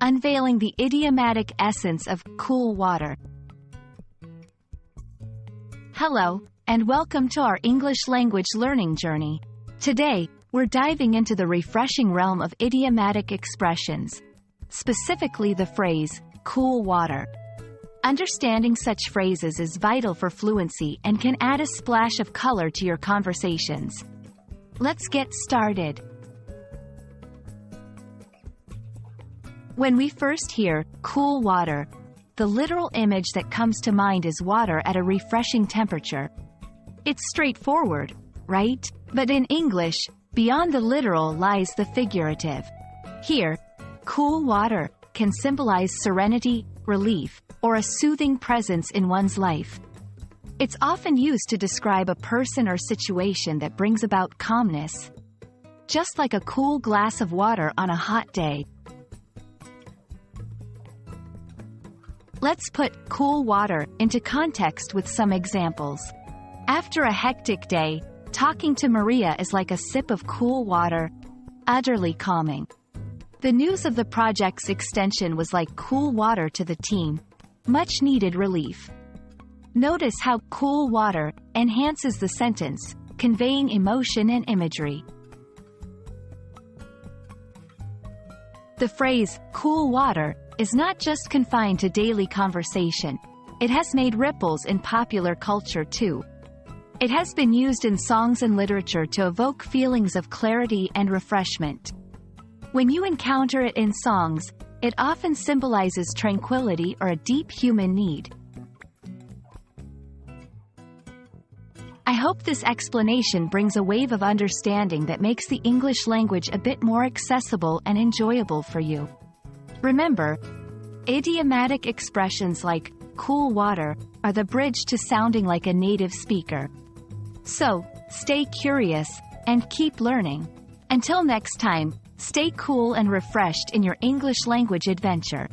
Unveiling the Idiomatic Essence of Cool Water. Hello, and welcome to our English language learning journey. Today, we're diving into the refreshing realm of idiomatic expressions, specifically the phrase, cool water. Understanding such phrases is vital for fluency and can add a splash of color to your conversations. Let's get started. When we first hear cool water, the literal image that comes to mind is water at a refreshing temperature. It's straightforward, right? But in English, beyond the literal lies the figurative. Here, cool water can symbolize serenity, relief, or a soothing presence in one's life. It's often used to describe a person or situation that brings about calmness. Just like a cool glass of water on a hot day. Let's put cool water into context with some examples. After a hectic day, talking to Maria is like a sip of cool water, utterly calming. The news of the project's extension was like cool water to the team, much needed relief. Notice how cool water enhances the sentence, conveying emotion and imagery. The phrase, cool water, is not just confined to daily conversation. It has made ripples in popular culture too. It has been used in songs and literature to evoke feelings of clarity and refreshment. When you encounter it in songs, it often symbolizes tranquility or a deep human need. I hope this explanation brings a wave of understanding that makes the English language a bit more accessible and enjoyable for you. Remember, idiomatic expressions like cool water are the bridge to sounding like a native speaker. So, stay curious and keep learning. Until next time, stay cool and refreshed in your English language adventure.